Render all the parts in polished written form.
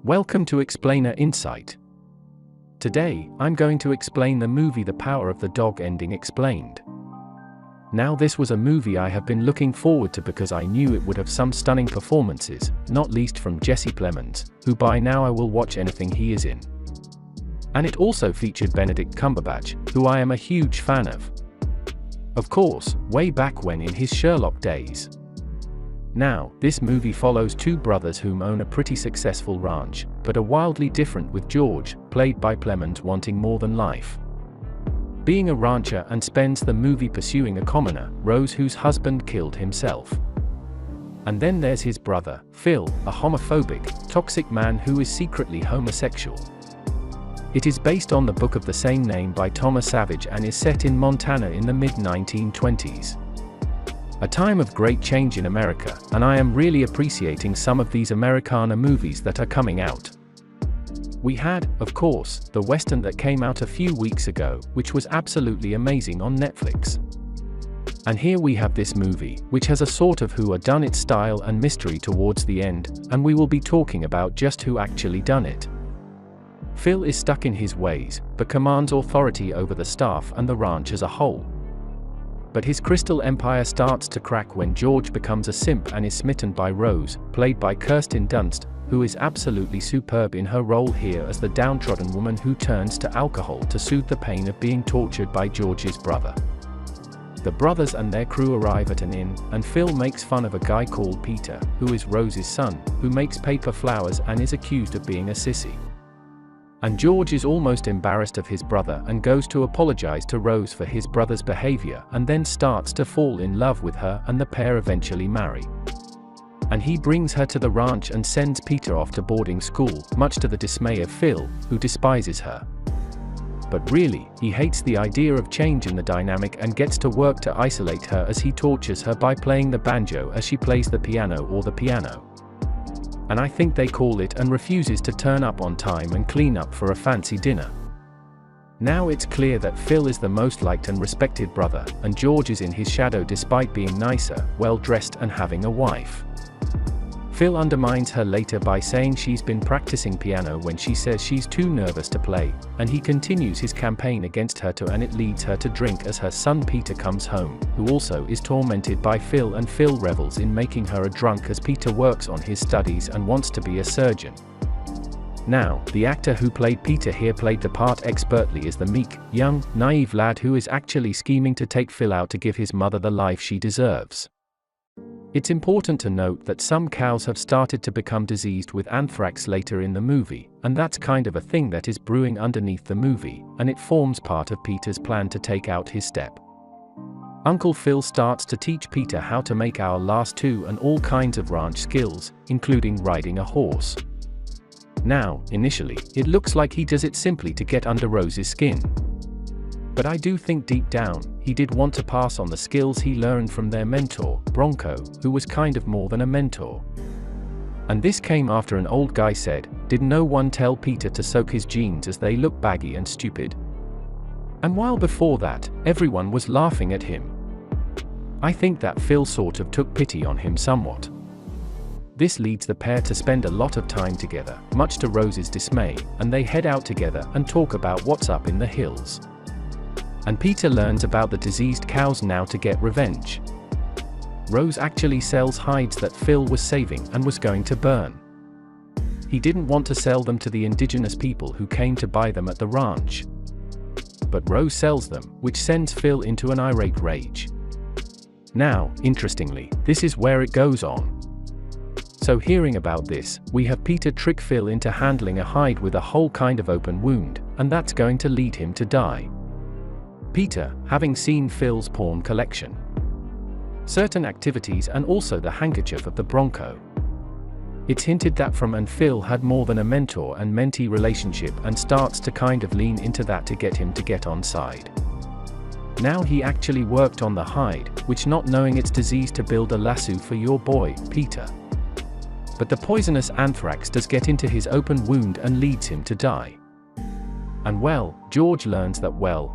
Welcome to Explainer Insight. Today, I'm going to explain the movie The Power of the Dog ending explained. Now this was a movie I have been looking forward to because I knew it would have some stunning performances, not least from Jesse Plemons, who by now I will watch anything he is in. And it also featured Benedict Cumberbatch, who I am a huge fan of. Of course, way back when in his Sherlock days. Now, this movie follows two brothers whom own a pretty successful ranch, but are wildly different, with George, played by Plemons, wanting more than life. Being a rancher, and spends the movie pursuing a commoner, Rose, whose husband killed himself. And then there's his brother, Phill, a homophobic, toxic man who is secretly homosexual. It is based on the book of the same name by Thomas Savage and is set in Montana in the mid-1920s. A time of great change in America, and I am really appreciating some of these Americana movies that are coming out. We had, of course, the Western that came out a few weeks ago, which was absolutely amazing on Netflix. And here we have this movie, which has a sort of who done it style and mystery towards the end, and we will be talking about just who actually done it. Phill is stuck in his ways, but commands authority over the staff and the ranch as a whole. But his crystal empire starts to crack when George becomes a simp and is smitten by Rose, played by Kirsten Dunst, who is absolutely superb in her role here as the downtrodden woman who turns to alcohol to soothe the pain of being tortured by George's brother. The brothers and their crew arrive at an inn, and Phill makes fun of a guy called Peter, who is Rose's son, who makes paper flowers and is accused of being a sissy. And George is almost embarrassed of his brother and goes to apologize to Rose for his brother's behavior, and then starts to fall in love with her, and the pair eventually marry. And he brings her to the ranch and sends Peter off to boarding school, much to the dismay of Phill, who despises her. But really, he hates the idea of change in the dynamic and gets to work to isolate her as he tortures her by playing the banjo as she plays the piano or the piano. And I think they call it, and refuses to turn up on time and clean up for a fancy dinner. Now it's clear that Phill is the most liked and respected brother, and George is in his shadow despite being nicer, well-dressed and having a wife. Phill undermines her later by saying she's been practicing piano when she says she's too nervous to play, and he continues his campaign against her and it leads her to drink as her son Peter comes home, who also is tormented by Phill, and Phill revels in making her a drunk as Peter works on his studies and wants to be a surgeon. Now, the actor who played Peter here played the part expertly as the meek, young, naive lad who is actually scheming to take Phill out to give his mother the life she deserves. It's important to note that some cows have started to become diseased with anthrax later in the movie, and that's kind of a thing that is brewing underneath the movie, and it forms part of Peter's plan to take out his step. Uncle Phill starts to teach Peter how to make our last two and all kinds of ranch skills, including riding a horse. Now, initially, it looks like he does it simply to get under Rose's skin. But I do think deep down, he did want to pass on the skills he learned from their mentor, Bronco, who was kind of more than a mentor. And this came after an old guy said, "Did no one tell Peter to soak his jeans as they look baggy and stupid?" And while before that, everyone was laughing at him. I think that Phill sort of took pity on him somewhat. This leads the pair to spend a lot of time together, much to Rose's dismay, and they head out together and talk about what's up in the hills. And Peter learns about the diseased cows now to get revenge. Rose actually sells hides that Phill was saving and was going to burn. He didn't want to sell them to the indigenous people who came to buy them at the ranch. But Rose sells them, which sends Phill into an irate rage. Now, interestingly, this is where it goes on. So hearing about this, we have Peter trick Phill into handling a hide with a whole kind of open wound, and that's going to lead him to die. Peter, having seen Phil's porn collection, certain activities and also the handkerchief of the Bronco. It's hinted that from and Phill had more than a mentor and mentee relationship, and starts to kind of lean into that to get him to get on side. Now he actually worked on the hide, which not knowing it's disease to build a lasso for your boy, Peter. But the poisonous anthrax does get into his open wound and leads him to die. And well, George learns that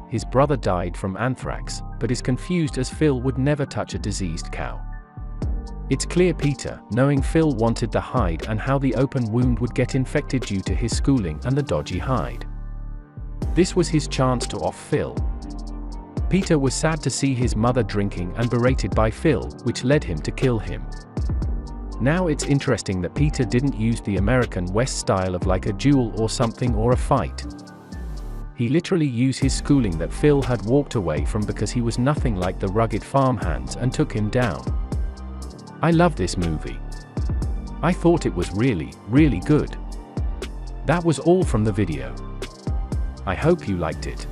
his brother died from anthrax, but is confused as Phill would never touch a diseased cow. It's clear Peter, knowing Phill wanted the hide and how the open wound would get infected due to his schooling and the dodgy hide. This was his chance to off Phill. Peter was sad to see his mother drinking and berated by Phill, which led him to kill him. Now it's interesting that Peter didn't use the American West style of like a duel or something or a fight. He literally used his schooling that Phill had walked away from because he was nothing like the rugged farmhands and took him down. I love this movie. I thought it was really, really good. That was all from the video. I hope you liked it.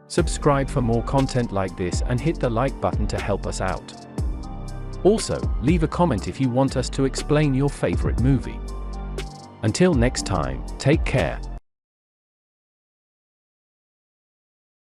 Subscribe for more content like this and hit the like button to help us out. Also, leave a comment if you want us to explain your favorite movie. Until next time, take care.